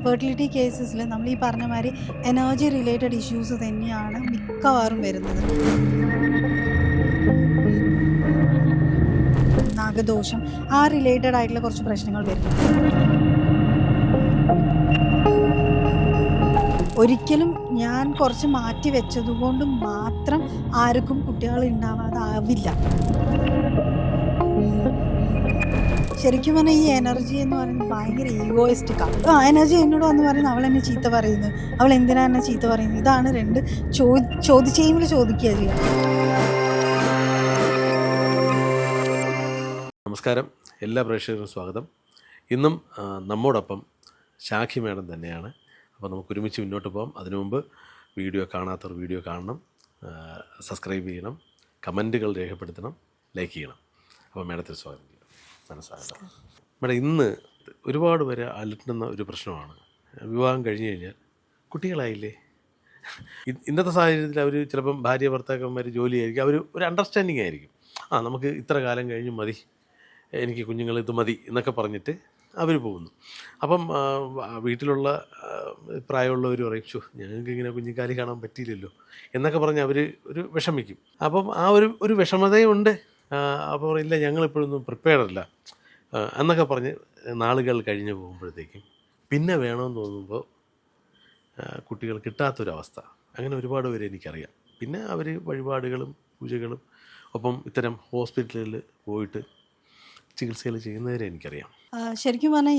Fertility കേസസിൽ നമ്മൾ ഈ പറഞ്ഞ മാതിരി എനർജി റിലേറ്റഡ് ഇഷ്യൂസ് തന്നെയാണ് മിക്കവാറും വരുന്നത്. നാഗദോഷം ആ റിലേറ്റഡ് ആയിട്ടുള്ള കുറച്ച് പ്രശ്നങ്ങൾ വരുന്നുണ്ട്. ഒരിക്കലും ഞാൻ കുറച്ച് മാറ്റി വെച്ചതുകൊണ്ട് മാത്രം ആർക്കും കുട്ടികൾ ഉണ്ടാവാതാവില്ല. ശരിക്കും പറഞ്ഞാൽ ഈ എനർജി എന്ന് പറയുന്നത് ഭയങ്കര ഈഗോയിസ്റ്റിക്കാണ്. എനർജി എന്നോട് വന്ന് പറയുന്നത് അവൾ എന്നെ ചീത്ത പറയുന്നു, അവൾ എന്തിനാ എന്നെ ചീത്ത പറയുന്നത്, ഇതാണ് രണ്ട് ചോദിച്ചെങ്കിൽ ചോദിക്കുക ചെയ്യുക. നമസ്കാരം, എല്ലാ പ്രേക്ഷകർക്കും സ്വാഗതം. ഇന്നും നമ്മോടൊപ്പം ശാഖി മാഡം തന്നെയാണ്. അപ്പോൾ നമുക്ക് ഒരുമിച്ച് മുന്നോട്ട് പോകാം. അതിനു മുമ്പ് വീഡിയോ കാണാത്തവർ വീഡിയോ കാണണം, സബ്സ്ക്രൈബ് ചെയ്യണം, കമൻറ്റുകൾ രേഖപ്പെടുത്തണം, ലൈക്ക് ചെയ്യണം. അപ്പോൾ മാഡത്തിന് സ്വാഗതം ചെയ്യാം. മനസ്സാകണം മാഡം, ഇന്ന് ഒരുപാട് പേര് അലട്ടുന്ന ഒരു പ്രശ്നമാണ് വിവാഹം കഴിഞ്ഞ് കഴിഞ്ഞാൽ കുട്ടികളായില്ലേ. ഇന്നത്തെ സാഹചര്യത്തിൽ അവർ ചിലപ്പം ഭാര്യ ഭർത്താക്കന്മാർ ജോലിയായിരിക്കും, അവർ ഒരു അണ്ടർസ്റ്റാൻഡിങ് ആയിരിക്കും. നമുക്ക് ഇത്ര കാലം കഴിഞ്ഞ് മതി, എനിക്ക് കുഞ്ഞുങ്ങൾ ഇത് മതി എന്നൊക്കെ പറഞ്ഞിട്ട് അവർ പോകുന്നു. അപ്പം വീട്ടിലുള്ള പ്രായമുള്ളവർ പറയും, ഞങ്ങൾക്ക് ഇങ്ങനെ കുഞ്ഞിക്കാലി കാണാൻ പറ്റിയില്ലല്ലോ എന്നൊക്കെ പറഞ്ഞ് അവർ ഒരു വിഷമിക്കും. അപ്പം ആ ഒരു വിഷമതയുണ്ട്. അപ്പോൾ ഇല്ല, ഞങ്ങളിപ്പോഴൊന്നും പ്രിപ്പയർഡ് അല്ല എന്നൊക്കെ പറഞ്ഞ് നാളുകൾ കഴിഞ്ഞ് പോകുമ്പോഴത്തേക്കും പിന്നെ വേണമെന്ന് തോന്നുമ്പോൾ കുട്ടികൾ കിട്ടാത്തൊരവസ്ഥ. അങ്ങനെ ഒരുപാട് പേര് എനിക്കറിയാം. പിന്നെ അവർ വഴിപാടുകളും പൂജകളും ഒപ്പം ഇത്തരം ഹോസ്പിറ്റലുകളിൽ പോയിട്ട് ചികിത്സകൾ ചെയ്യുന്നവരെ എനിക്കറിയാം. ശരിക്കും പറഞ്ഞാൽ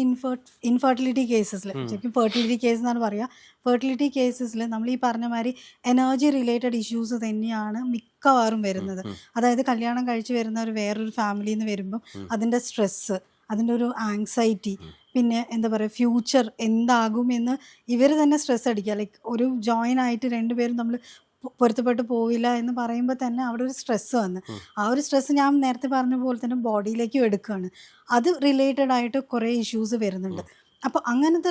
ഇൻഫെർട്ടിലിറ്റി കേസസിൽ, ശരിക്കും ഫെർട്ടിലിറ്റി കേസ് എന്നാണ് പറയുക. ഫെർട്ടിലിറ്റി കേസസിൽ നമ്മൾ ഈ പറഞ്ഞ മാതിരി എനർജി റിലേറ്റഡ് ഇഷ്യൂസ് തന്നെയാണ് മിക്കവാറും വരുന്നത്. അതായത് കല്യാണം കഴിച്ച് വരുന്ന ഒരു വേറൊരു ഫാമിലിയിൽ നിന്ന് വരുമ്പോൾ അതിൻ്റെ സ്ട്രെസ്സ്, അതിൻ്റെ ഒരു ആങ്സൈറ്റി, പിന്നെ എന്താ പറയുക, ഫ്യൂച്ചർ എന്താകും എന്ന് ഇവർ തന്നെ സ്ട്രെസ് അടിക്കുക. ലൈക്ക് ഒരു ജോയിൻ ആയിട്ട് രണ്ടുപേരും നമ്മൾ പൊരുത്തപ്പെട്ട് പോവില്ല എന്ന് പറയുമ്പോൾ തന്നെ അവിടെ ഒരു സ്ട്രെസ്സ് വന്ന് ആ ഒരു സ്ട്രെസ്സ് ഞാൻ നേരത്തെ പറഞ്ഞ പോലെ തന്നെ ബോഡിയിലേക്കും എടുക്കുകയാണ്. അത് റിലേറ്റഡ് ആയിട്ട് കുറേ ഇഷ്യൂസ് വരുന്നുണ്ട്. അപ്പോൾ അങ്ങനത്തെ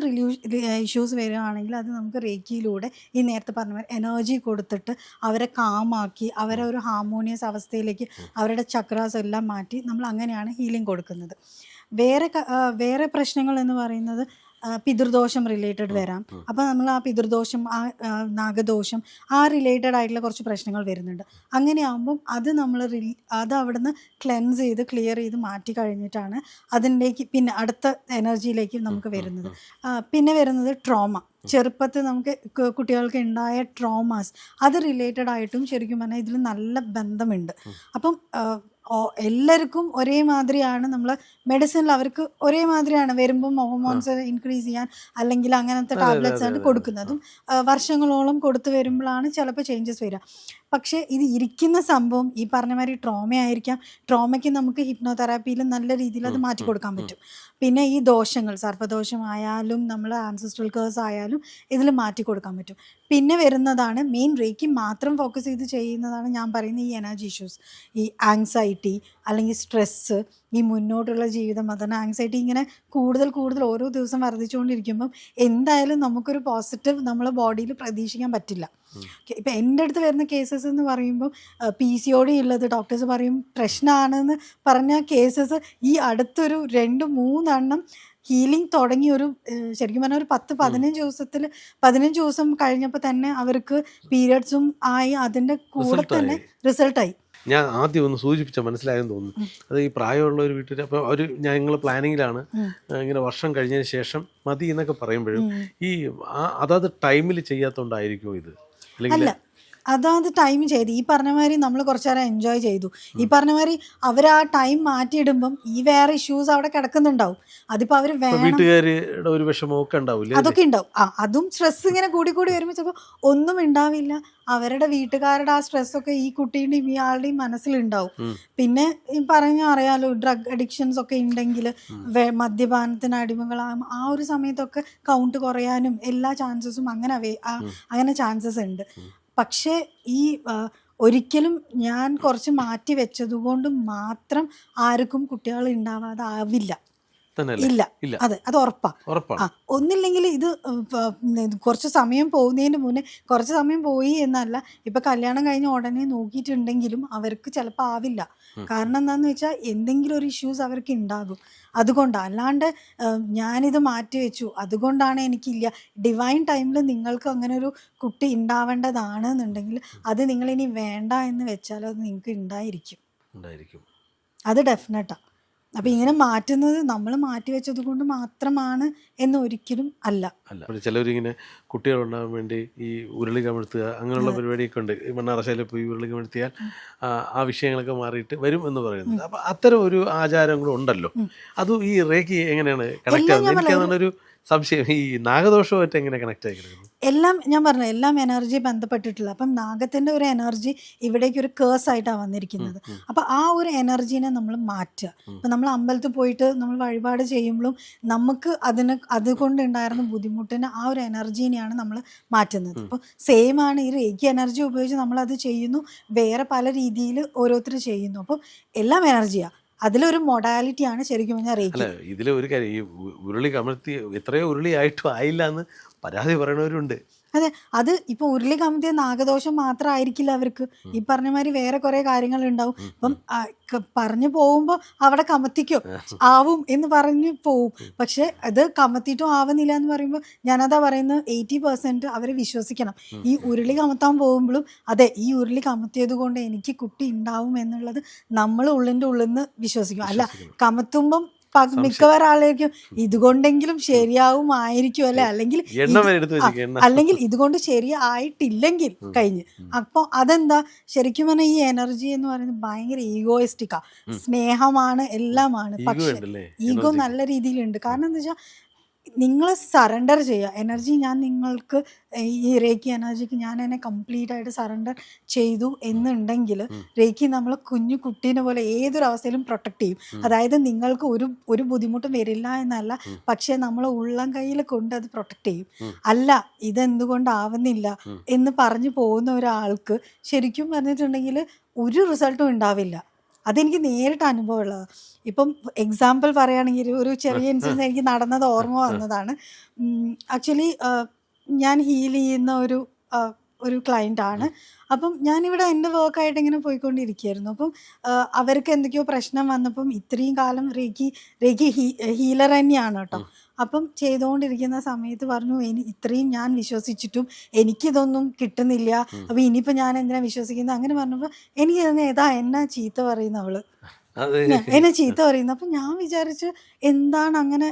ഇഷ്യൂസ് വരികയാണെങ്കിൽ അത് നമുക്ക് റേക്കിയിലൂടെ ഈ നേരത്തെ പറഞ്ഞ പോലെ എനർജി കൊടുത്തിട്ട് അവരെ കാമാക്കി അവരെ ഒരു ഹാർമോണിയസ് അവസ്ഥയിലേക്ക് അവരുടെ ചക്രാസ് എല്ലാം മാറ്റി നമ്മൾ അങ്ങനെയാണ് ഹീലിംഗ് കൊടുക്കുന്നത്. വേറെ പ്രശ്നങ്ങൾ എന്ന് പറയുന്നത് പിതൃദോഷം റിലേറ്റഡ് വരാം. അപ്പോൾ നമ്മൾ ആ പിതൃദോഷം, ആ നാഗദോഷം, ആ റിലേറ്റഡ് ആയിട്ടുള്ള കുറച്ച് പ്രശ്നങ്ങൾ വരുന്നുണ്ട്. അങ്ങനെയാകുമ്പം അത് അവിടുന്ന് ക്ലെൻസ് ചെയ്ത് ക്ലിയർ ചെയ്ത് മാറ്റി കഴിഞ്ഞിട്ടാണ് അതിലേക്ക് പിന്നെ അടുത്ത എനർജിയിലേക്ക് നമുക്ക് വരുന്നത്. പിന്നെ വരുന്നത് ട്രോമ. ചെറുപ്പത്തിൽ നമുക്ക് കുട്ടികൾക്ക് ഉണ്ടായ ട്രോമാസ്, അത് റിലേറ്റഡ് ആയിട്ടും ശരിക്കും പറഞ്ഞാൽ ഇതിൽ നല്ല ബന്ധമുണ്ട്. അപ്പം എല്ലാവർക്കും ഒരേ മാതിരിയാണ് നമ്മൾ മെഡിസിനിൽ അവർക്ക് ഒരേ മാതിരിയാണ് വരുമ്പം ഹോർമോൺസ് ഇൻക്രീസ് ചെയ്യാൻ അല്ലെങ്കിൽ അങ്ങനത്തെ ടാബ്ലറ്റ്സ് ആണ് കൊടുക്കുന്നതും വർഷങ്ങളോളം കൊടുത്തു വരുമ്പോഴാണ് ചിലപ്പോൾ ചേഞ്ചസ് വരിക. പക്ഷേ ഇത് ഇരിക്കുന്ന സംഭവം ഈ പറഞ്ഞ മാതിരി ട്രോമയായിരിക്കാം. ട്രോമയ്ക്ക് നമുക്ക് ഹിപ്നോതെറാപ്പിയിൽ നല്ല രീതിയിൽ അത് മാറ്റി കൊടുക്കാൻ പറ്റും. പിന്നെ ഈ ദോഷങ്ങൾ, സർപ്പദോഷമായാലും നമ്മൾ ആൻസെസ്ട്രൽ കേഴ്സ് ആയാലും ഇതിൽ മാറ്റി കൊടുക്കാൻ പറ്റും. പിന്നെ വരുന്നതാണ് മെയിൻ റേക്കി മാത്രം ഫോക്കസ് ചെയ്ത് ചെയ്യുന്നതാണ് ഞാൻ പറയുന്ന ഈ എനർജി ഇഷ്യൂസ്, ഈ ആങ്സൈറ്റി അല്ലെങ്കിൽ സ്ട്രെസ്സ്, ഈ മുന്നോട്ടുള്ള ജീവിതം, അതിന് ആങ്സൈറ്റി ഇങ്ങനെ കൂടുതൽ ഓരോ ദിവസം വർദ്ധിച്ചുകൊണ്ടിരിക്കുമ്പം എന്തായാലും നമുക്കൊരു പോസിറ്റീവ് നമ്മളെ ബോഡിയിൽ പ്രതീക്ഷിക്കാൻ പറ്റില്ല. ഇപ്പം എൻ്റെ അടുത്ത് വരുന്ന കേസസ് എന്ന് പറയുമ്പോൾ PCOD ഉള്ളത് ഡോക്ടേഴ്സ് പറയും പ്രശ്നമാണെന്ന് പറഞ്ഞ കേസസ് ഈ അടുത്തൊരു 2-3 ഹീലിംഗ് തുടങ്ങി ഒരു ശരിക്കും പറഞ്ഞാൽ ഒരു 10-15 ദിവസം കഴിഞ്ഞപ്പോൾ തന്നെ അവർക്ക് പീരിയഡ്സും ആയി, അതിൻ്റെ കൂടെ തന്നെ റിസൾട്ടായി. ഞാൻ ആദ്യം ഒന്ന് സൂചിപ്പിച്ച മനസ്സിലായെന്ന് തോന്നുന്നു. അത് ഈ പ്രായമുള്ള ഒരു വീട്ടിൽ അപ്പോൾ അവർ ഞങ്ങൾ പ്ലാനിങ്ങിലാണ്, ഇങ്ങനെ വർഷം കഴിഞ്ഞതിന് ശേഷം മതി എന്നൊക്കെ പറയുമ്പോഴും ഈ അതാത് ടൈമിൽ ചെയ്യാത്തതുകൊണ്ടായിരിക്കുമോ ഇത്? അല്ല, അതാത് ടൈം ചെയ്ത് ഈ പറഞ്ഞ മാതിരി നമ്മൾ കുറച്ചു നേരം എൻജോയ് ചെയ്തു. ഈ പറഞ്ഞ മാതിരി അവർ ആ ടൈം മാറ്റിയിടുമ്പം ഈ വേറെ ഇഷ്യൂസ് അവിടെ കിടക്കുന്നുണ്ടാവും. അതിപ്പോൾ അവർ വീട്ടുകാരുടെ ഒരു വിഷമമൊക്കെ ഉണ്ടാവില്ല, അതൊക്കെ ഉണ്ടാവും. അതും സ്ട്രെസ് ഇങ്ങനെ കൂടി വരുമ്പോൾ ചിലപ്പോൾ ഒന്നും ഉണ്ടാവില്ല. അവരുടെ വീട്ടുകാരുടെ ആ സ്ട്രെസ്സൊക്കെ ഈ കുട്ടീൻ്റെയും ഈ ആളുടെയും മനസ്സിലുണ്ടാവും. പിന്നെ ഈ അറിയാലോ, ഡ്രഗ് അഡിക്ഷൻസ് ഒക്കെ ഉണ്ടെങ്കിൽ മദ്യപാനത്തിന് അടിമകളാകും. ആ ഒരു സമയത്തൊക്കെ കൗണ്ട് കുറയാനും എല്ലാ ചാൻസസും അങ്ങനെ ചാൻസസ് ഉണ്ട്. പക്ഷേ ഈ ഒരിക്കലും ഞാൻ കുറച്ച് മാറ്റി വെച്ചതുകൊണ്ട് മാത്രം ആർക്കും കുട്ടികൾ ഉണ്ടാവാതാവില്ല. തന്നെയല്ലേ? ഇല്ല. ഇല്ല, അതെ, അത് ഉറപ്പാ. ഉറപ്പാണ്. ഒന്നില്ലെങ്കിൽ ഇത് കുറച്ച് സമയം പോകുന്നതിന് മുന്നേ, കുറച്ച് സമയം പോയി എന്നല്ല, ഇപ്പം കല്യാണം കഴിഞ്ഞ ഉടനെ നോക്കിയിട്ടുണ്ടെങ്കിലും അവർക്ക് ചിലപ്പോൾ ആവില്ല. കാരണം എന്താണെന്ന് വെച്ചാൽ എന്തെങ്കിലും ഒരു ഇഷ്യൂസ് അവർക്ക് ഉണ്ടാകും. അതുകൊണ്ടാണ്. അല്ലാണ്ട് ഞാനിത് മാറ്റി വെച്ചു അതുകൊണ്ടാണ് എനിക്കില്ല. ഡിവൈൻ ടൈമിൽ നിങ്ങൾക്ക് അങ്ങനെ ഒരു കുട്ടി ഉണ്ടാവേണ്ടതാണ് എന്നുണ്ടെങ്കിൽ അത് നിങ്ങളിനി വേണ്ട എന്ന് വെച്ചാൽ അത് നിങ്ങൾക്ക് ഉണ്ടായിരിക്കും. അത് ഡെഫിനറ്റാണ്. അപ്പം ഇങ്ങനെ മാറ്റുന്നത് നമ്മൾ മാറ്റി വെച്ചത് കൊണ്ട് മാത്രമാണ് എന്ന് ഒരിക്കലും അല്ല. ചിലവരിങ്ങനെ കുട്ടികളുണ്ടാകാൻ വേണ്ടി ഈ ഉരുളി കമിഴ്ത്തുക അങ്ങനെയുള്ള പരിപാടിയൊക്കെ ഉണ്ട്. ഈ മണ്ണാറശാലയിൽ പോയി ഉരുളി കമിഴ്ത്തിയാൽ ആ വിഷയങ്ങളൊക്കെ മാറിയിട്ട് വരും എന്ന് പറയുന്നത്. അപ്പം അത്തരം ഒരു ആചാരങ്ങളും ഉണ്ടല്ലോ. അത് ഈ റേക്കി എങ്ങനെയാണ് കണക്ട് ആകുന്നത്? എനിക്കതൊരു സംശയം. ഈ നാഗദോഷമായിട്ട് എങ്ങനെ കണക്ട് ആയി കിടക്കുന്നു? എല്ലാം ഞാൻ പറഞ്ഞു, എല്ലാം എനർജി ബന്ധപ്പെട്ടിട്ടുള്ള. അപ്പം നാഗത്തിൻ്റെ ഒരു എനർജി ഇവിടേക്ക് ഒരു കേഴ്സ് ആയിട്ടാണ് വന്നിരിക്കുന്നത്. അപ്പം ആ ഒരു എനർജീനെ നമ്മൾ മാറ്റുക. ഇപ്പം നമ്മൾ അമ്പലത്തിൽ പോയിട്ട് നമ്മൾ വഴിപാട് ചെയ്യുമ്പോഴും നമുക്ക് അതുകൊണ്ടുണ്ടായിരുന്ന ബുദ്ധിമുട്ടിന് ആ ഒരു എനർജീനെയാണ് നമ്മൾ മാറ്റുന്നത്. അപ്പോൾ സെയിം ആണ് ഈ റേക്കി എനർജി ഉപയോഗിച്ച് നമ്മളത് ചെയ്യുന്നു. വേറെ പല രീതിയിൽ ഓരോരുത്തർ ചെയ്യുന്നു. അപ്പം എല്ലാം എനർജിയാണ്. അതിലൊരു മൊഡാലിറ്റിയാണ് ശരിക്കും പറഞ്ഞാൽ റേക്കി. ഇതിൽ ഒരു കാര്യം, ഈ ഉരുളി കമഴ്ത്തി എത്രയോ ഉരുളി ആയിട്ടും ആയില്ല എന്ന് പരാതി പറയണവരുണ്ട്. അതെ, അത് ഇപ്പോൾ ഉരുളി കമത്തിയ നാഗദോഷം മാത്രമായിരിക്കില്ല അവർക്ക്. ഈ പറഞ്ഞ മാതിരി വേറെ കുറേ കാര്യങ്ങളുണ്ടാവും. ഇപ്പം പറഞ്ഞു പോകുമ്പോൾ അവിടെ കമത്തിക്കോ ആവും എന്ന് പറഞ്ഞ് പോവും. പക്ഷെ അത് കമത്തിയിട്ടും ആവുന്നില്ല എന്ന് പറയുമ്പോൾ ഞാനതാ പറയുന്നത്, 80% അവർ വിശ്വസിക്കണം. ഈ ഉരുളി കമത്താൻ പോകുമ്പോഴും അതെ, ഈ ഉരുളി കമത്തിയത് കൊണ്ട് എനിക്ക് കുട്ടി ഉണ്ടാവും എന്നുള്ളത് നമ്മൾ ഉള്ളിൻ്റെ ഉള്ളിൽ നിന്ന് വിശ്വസിക്കും. അല്ല, കമത്തുമ്പം മിക്കവാറും ആളേക്കും ഇതുകൊണ്ടെങ്കിലും ശരിയാവുമായിരിക്കും അല്ലെ, അല്ലെങ്കിൽ ഇതുകൊണ്ട് ശരിയായിട്ടില്ലെങ്കിൽ കഴിഞ്ഞ്. അപ്പോൾ അതെന്താ ശരിക്കും പറഞ്ഞാൽ ഈ എനർജി എന്ന് പറയുന്നത് ഭയങ്കര ഈഗോയിസ്റ്റിക്കാ. സ്നേഹമാണ്, എല്ലാമാണ്. പക്ഷെ ഈഗോ നല്ല രീതിയിലുണ്ട്. കാരണം എന്താ വെച്ചാൽ നിങ്ങൾ സറണ്ടർ ചെയ്യുക. എനർജി ഞാൻ നിങ്ങൾക്ക് ഈ റേക്കി എനർജിക്ക് ഞാൻ എന്നെ കംപ്ലീറ്റ് ആയിട്ട് സറണ്ടർ ചെയ്തു എന്നുണ്ടെങ്കിൽ റേക്കി നമ്മൾ കുഞ്ഞു കുട്ടീനെ പോലെ ഏതൊരു അവസ്ഥയിലും പ്രൊട്ടക്ട് ചെയ്യും. അതായത് നിങ്ങൾക്ക് ഒരു ബുദ്ധിമുട്ടും വരില്ല എന്നല്ല, പക്ഷെ നമ്മൾ ഉള്ളം കയ്യിൽ കൊണ്ട് അത് പ്രൊട്ടക്ട് ചെയ്യും. അല്ല, ഇതെന്തുകൊണ്ടാവുന്നില്ല എന്ന് പറഞ്ഞു പോകുന്ന ഒരാൾക്ക് ശരിക്കും പറഞ്ഞിട്ടുണ്ടെങ്കിൽ ഒരു റിസൾട്ടും ഉണ്ടാവില്ല. അതെനിക്ക് നേരിട്ട് അനുഭവമുള്ളതാണ്. ഇപ്പം എക്സാമ്പിൾ പറയുകയാണെങ്കിൽ ഒരു ചെറിയ ഇൻസിഡൻസ് എനിക്ക് നടന്നത് ഓർമ്മ വന്നതാണ്. ആക്ച്വലി ഞാൻ ഹീൽ ചെയ്യുന്ന ഒരു ക്ലയൻ്റാണ്. അപ്പം ഞാനിവിടെ എൻ്റെ വർക്കായിട്ട് ഇങ്ങനെ പോയിക്കൊണ്ടിരിക്കുകയായിരുന്നു. അപ്പം അവർക്ക് എന്തൊക്കെയോ പ്രശ്നം വന്നപ്പം ഇത്രയും കാലം റേക്കി ഹീലർ തന്നെയാണ് കേട്ടോ. അപ്പം ചെയ്തുകൊണ്ടിരിക്കുന്ന സമയത്ത് പറഞ്ഞു, ഇത്രയും ഞാൻ വിശ്വസിച്ചിട്ടും എനിക്കിതൊന്നും കിട്ടുന്നില്ല, അപ്പം ഇനിയിപ്പോൾ ഞാൻ എന്തിനാ വിശ്വസിക്കുന്നത് അങ്ങനെ പറഞ്ഞപ്പോൾ എനിക്ക് തന്നെ എന്നെ ചീത്ത പറയുന്ന അവള് എന്നെ ചീത്ത പറയുന്നു. അപ്പം ഞാൻ വിചാരിച്ചു എന്താണ് അങ്ങനെ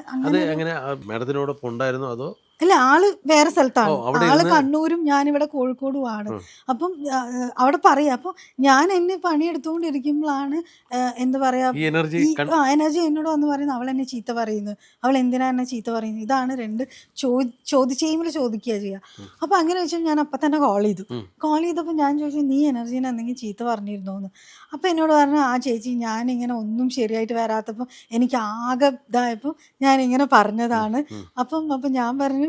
മാഡത്തിനോടൊപ്പം ഉണ്ടായിരുന്നോ അതോ? അല്ല, ആള് വേറെ സ്ഥലത്താണ്. ആള് കണ്ണൂരും ഞാനിവിടെ കോഴിക്കോടുമാണ്. അപ്പം അവിടെ പറയാം. അപ്പം ഞാൻ എന്നെ പണിയെടുത്തുകൊണ്ടിരിക്കുമ്പോഴാണ് എന്താ പറയാ, എനർജി എന്നോട് വന്ന് പറയുന്നത് അവൾ എന്നെ ചീത്ത പറയുന്നു, അവൾ എന്തിനാ എന്നെ ചീത്ത പറയുന്നു. ഇതാണ് രണ്ട് ചോദിക്കുക ചെയ്യുക. അപ്പം അങ്ങനെ വെച്ചാൽ ഞാൻ അപ്പം തന്നെ കോൾ ചെയ്തപ്പോൾ ഞാൻ ചോദിച്ചു, നീ എനർജീനെ എന്തെങ്കിലും ചീത്ത പറഞ്ഞിരുന്നോ എന്ന്. അപ്പം എന്നോട് പറഞ്ഞു, ആ ചേച്ചി ഞാനിങ്ങനെ ഒന്നും ശരിയായിട്ട് വരാത്തപ്പോൾ എനിക്ക് ആകെ ഇതായപ്പോൾ ഞാനിങ്ങനെ പറഞ്ഞതാണ്. അപ്പം ഞാൻ പറഞ്ഞു,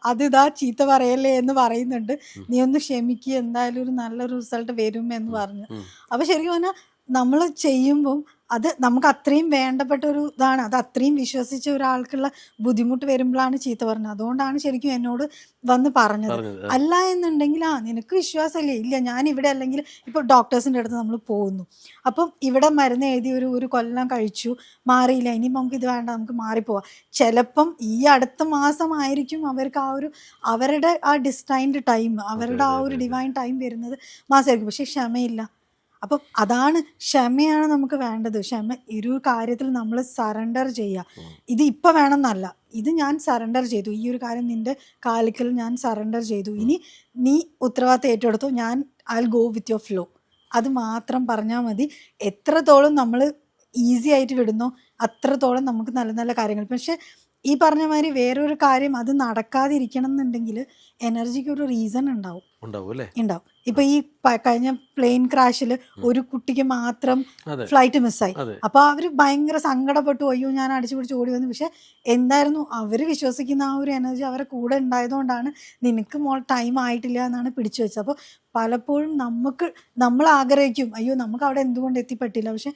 അതിതാ ചീത്ത പറയല്ലേ എന്ന് പറയുന്നുണ്ട്, നീ ഒന്ന് ക്ഷമിക്കുക, എന്തായാലും ഒരു നല്ലൊരു റിസൾട്ട് വരും എന്ന് പറഞ്ഞു. അപ്പൊ ശരിക്കും പറഞ്ഞാൽ നമ്മൾ ചെയ്യുമ്പം അത് നമുക്ക് അത്രയും വേണ്ടപ്പെട്ട ഒരു ഇതാണ്. അത് അത്രയും വിശ്വസിച്ച ഒരാൾക്കുള്ള ബുദ്ധിമുട്ട് വരുമ്പോഴാണ് ചീത്ത പറഞ്ഞത്. അതുകൊണ്ടാണ് ശരിക്കും എന്നോട് വന്ന് പറഞ്ഞത്. അല്ല എന്നുണ്ടെങ്കിൽ നിനക്ക് വിശ്വാസമല്ലേ, ഇല്ല ഞാൻ ഇവിടെ അല്ലെങ്കിൽ ഇപ്പോൾ ഡോക്ടേഴ്സിൻ്റെ അടുത്ത് നമ്മൾ പോകുന്നു, അപ്പം ഇവിടെ മരുന്ന് എഴുതി ഒരു കൊല്ലം കഴിച്ചു മാറിയില്ല, ഇനിയിപ്പോൾ നമുക്ക് ഇത് വേണ്ട, നമുക്ക് മാറിപ്പോവാം. ചിലപ്പം ഈ അടുത്ത മാസമായിരിക്കും അവർക്ക് അവരുടെ ഡിസ്റ്റൈൻഡ് ടൈം, അവരുടെ ആ ഒരു ഡിവൈൻ ടൈം വരുന്നത് മാസമായിരിക്കും. പക്ഷെ ക്ഷമയില്ല. അപ്പം അതാണ്, ക്ഷമയാണ് നമുക്ക് വേണ്ടത്. ഒരു കാര്യത്തിൽ നമ്മൾ സറണ്ടർ ചെയ്യുക. ഇത് ഇപ്പം വേണമെന്നല്ല, ഇത് ഞാൻ സറണ്ടർ ചെയ്തു, ഈ ഒരു കാര്യം നിൻ്റെ കാലിക്കൽ ഞാൻ സറണ്ടർ ചെയ്തു, ഇനി നീ ഉത്തരവാദിത്തം ഏറ്റെടുത്തു, ഞാൻ I will go with your flow. അത് മാത്രം പറഞ്ഞാൽ മതി. എത്രത്തോളം നമ്മൾ ഈസി ആയിട്ട് വിടുന്നോ അത്രത്തോളം നമുക്ക് നല്ല നല്ല കാര്യങ്ങൾ. പക്ഷെ ഈ പറഞ്ഞ മാതിരി വേറൊരു കാര്യം അത് നടക്കാതിരിക്കണം എന്നുണ്ടെങ്കിൽ എനർജിക്ക് ഒരു റീസൺ ഉണ്ടാവും. ഉണ്ടാവും അല്ലേ? ഉണ്ടാവും. ഇപ്പൊ ഈ കഴിഞ്ഞ പ്ലെയിൻ ക്രാഷിൽ ഒരു കുട്ടിക്ക് മാത്രം അതെ ഫ്ലൈറ്റ് മിസ്സായി. അതെ അപ്പൊ അവര് ഭയങ്കര സങ്കടപ്പെട്ടു, അയ്യോ ഞാൻ അടിച്ചു പിടിച്ച് ഓടി വന്നു. പക്ഷെ എന്തായിരുന്നു അവര് വിശ്വസിക്കുന്ന ആ ഒരു എനർജി അവരെ കൂടെ ഉണ്ടായതുകൊണ്ടാണ് നിനക്ക് ടൈം ആയിട്ടില്ല എന്നാണ് പിടിച്ചു വെച്ചത്. അപ്പോൾ പലപ്പോഴും നമ്മൾ ആഗ്രഹിക്കും, അയ്യോ നമുക്ക് അവിടെ എന്തുകൊണ്ട് എത്തിപ്പെട്ടില്ല. പക്ഷെ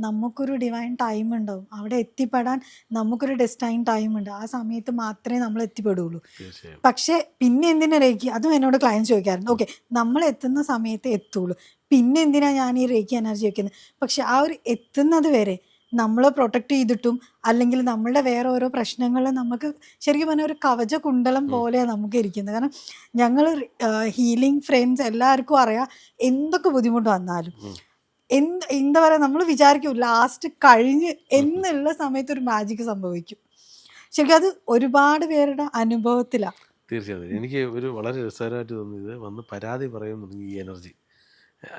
നമുക്കൊരു ഡിവൈൻ ടൈം ഉണ്ടാവും, അവിടെ എത്തിപ്പെടാൻ നമുക്കൊരു ഡെസ്റ്റൈൻ ടൈം ഉണ്ട്. ആ സമയത്ത് മാത്രമേ നമ്മൾ എത്തിപ്പെടുള്ളൂ. തീർച്ചയായും. പക്ഷെ പിന്നെ എന്തിനാ റേക്കി, അതും എന്നോട് ക്ലയൻറ്റ് ചോദിക്കാറുണ്ട്. ഓക്കെ, നമ്മൾ എത്തുന്ന സമയത്ത് എത്തുള്ളൂ, പിന്നെ എന്തിനാ ഞാൻ ഈ റേക്കി എനർജി വെക്കുന്നത്? പക്ഷെ ആ ഒരു എത്തുന്നത് വരെ നമ്മളെ പ്രൊട്ടക്റ്റ് ചെയ്തിട്ടും അല്ലെങ്കിൽ നമ്മളുടെ വേറെ ഓരോ പ്രശ്നങ്ങൾ നമുക്ക് ശരിക്കും പറഞ്ഞാൽ ഒരു കവച കുണ്ടലം പോലെയാണ് നമുക്ക് ഇരിക്കുന്നത്. കാരണം ഞങ്ങൾ ഹീലിംഗ് ഫ്രണ്ട്സ് എല്ലാവർക്കും അറിയാം, എന്തൊക്കെ ബുദ്ധിമുട്ട് വന്നാലും എന്താ പറയുക, നമ്മൾ വിചാരിക്കും ലാസ്റ്റ് കഴിഞ്ഞ് എന്നുള്ള സമയത്ത് ഒരു മാജിക് സംഭവിക്കും. ശരിക്കും അത് ഒരുപാട് പേരുടെ അനുഭവത്തിലാണ്. തീർച്ചയായും. എനിക്ക് ഒരു വളരെ രസകരമായിട്ട് തോന്നിയത്, വന്ന് പരാതി പറയുന്നുണ്ടെങ്കിൽ ഈ എനർജി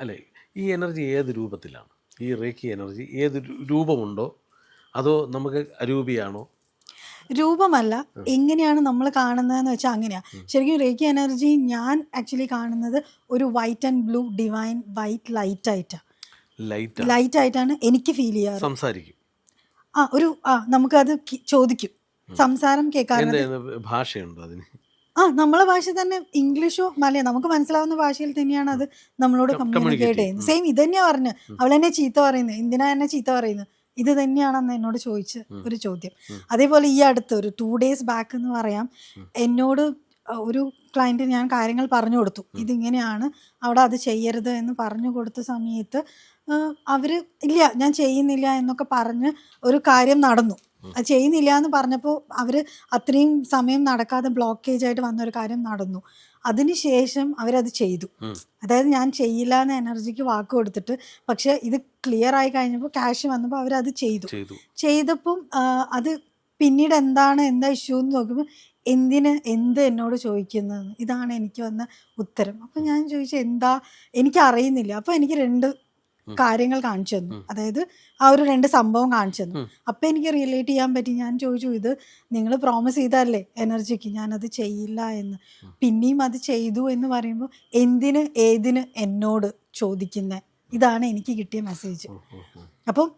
അല്ലേ, ഈ എനർജി ഏത് രൂപത്തിലാണ്? ഈ റേക്കി എനർജി ഏത് രൂപമുണ്ടോ, അതോ നമുക്ക് അരൂപിയാണോ? രൂപമല്ല, എങ്ങനെയാണ് നമ്മൾ കാണുന്നതെന്ന് വെച്ചാൽ അങ്ങനെയാണ്. ശരിക്കും റേക്കി എനർജി ഞാൻ ആക്ച്വലി കാണുന്നത് ഒരു white and blue divine white ലൈറ്റായിട്ടാണ്. ലൈറ്റ് ആയിട്ടാണ് എനിക്ക് ഫീൽ ചെയ്യാറ്. സംസാരിക്കും, നമുക്കത് ചോദിക്കും, സംസാരം കേൾക്കാറുണ്ട്. ഭാഷയുണ്ടോ അതിന്? നമ്മളെ ഭാഷ തന്നെ, ഇംഗ്ലീഷോ മലയാളം നമുക്ക് മനസ്സിലാവുന്ന ഭാഷയിൽ തന്നെയാണ് അത് നമ്മളോട് കമ്മ്യൂണിക്കേറ്റ് ചെയ്യുന്നത്. സെയിം ഇത് തന്നെയാ പറഞ്ഞു. അവളെന്നെ ചീത്ത പറയുന്നത്, എന്തിനാ എന്നെ ചീത്ത പറയുന്നത്, ഇത് തന്നെയാണെന്ന് എന്നോട് ചോദിച്ച ഒരു ചോദ്യം. അതേപോലെ ഈ അടുത്ത് ഒരു 2 days ബാക്ക് എന്ന് പറയാം, എന്നോട് ഒരു ക്ലയൻറ്റ് ഞാൻ കാര്യങ്ങൾ പറഞ്ഞു കൊടുത്തു, ഇതിങ്ങനെയാണ് അവിടെ അത് ചെയ്യരുത് എന്ന് പറഞ്ഞു കൊടുത്ത സമയത്ത് അവർ ഇല്ല ഞാൻ ചെയ്യുന്നില്ല എന്നൊക്കെ പറഞ്ഞ് ഒരു കാര്യം നടന്നു. അത് ചെയ്യുന്നില്ല എന്ന് പറഞ്ഞപ്പോൾ അവർ അത്രയും സമയം നടക്കാതെ ബ്ലോക്കേജ് ആയിട്ട് വന്നൊരു കാര്യം നടന്നു. അതിനുശേഷം അവരത് ചെയ്തു. അതായത് ഞാൻ ചെയ്യില്ല എന്ന എനർജിക്ക് വാക്ക് കൊടുത്തിട്ട്, പക്ഷെ ഇത് ക്ലിയർ ആയി കഴിഞ്ഞപ്പോൾ ക്യാഷ് വന്നപ്പോൾ അവരത് ചെയ്തപ്പം അത് പിന്നീട് എന്താ ഇഷ്യൂ എന്ന് നോക്കുമ്പോൾ എന്ത് എന്നോട് ചോദിക്കുന്നത്, ഇതാണ് എനിക്ക് വന്ന ഉത്തരം. അപ്പം ഞാൻ ചോദിച്ചു എന്താ, എനിക്കറിയുന്നില്ല. അപ്പോൾ എനിക്ക് 2 കാര്യങ്ങൾ കാണിച്ചു തന്നു, അതായത് ആ ഒരു 2 സംഭവം കാണിച്ചു തന്നു. അപ്പം എനിക്ക് റിലേറ്റ് ചെയ്യാൻ പറ്റി. ഞാൻ ചോദിച്ചു, ഇത് നിങ്ങൾ പ്രോമിസ് ചെയ്തല്ലേ എനർജിക്ക് ഞാനത് ചെയ്യില്ല എന്ന്, പിന്നെയും അത് ചെയ്തു എന്ന് പറയുമ്പോൾ എന്തിന് ഏതിന് എന്നോട് ചോദിക്കുന്നത്, ഇതാണ് എനിക്ക് കിട്ടിയ മെസ്സേജ്. അപ്പം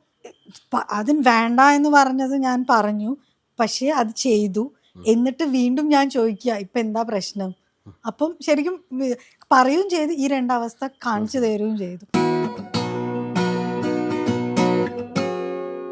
അതിന് വേണ്ട എന്ന് പറഞ്ഞത് ഞാൻ പറഞ്ഞു, പക്ഷേ അത് ചെയ്തു. എന്നിട്ട് വീണ്ടും ഞാൻ ചോദിക്കുക ഇപ്പം എന്താ പ്രശ്നം. അപ്പം ശരിക്കും പറയുകയും ചെയ്തു, ഈ 2 അവസ്ഥ കാണിച്ചു തരുകയും ചെയ്തു.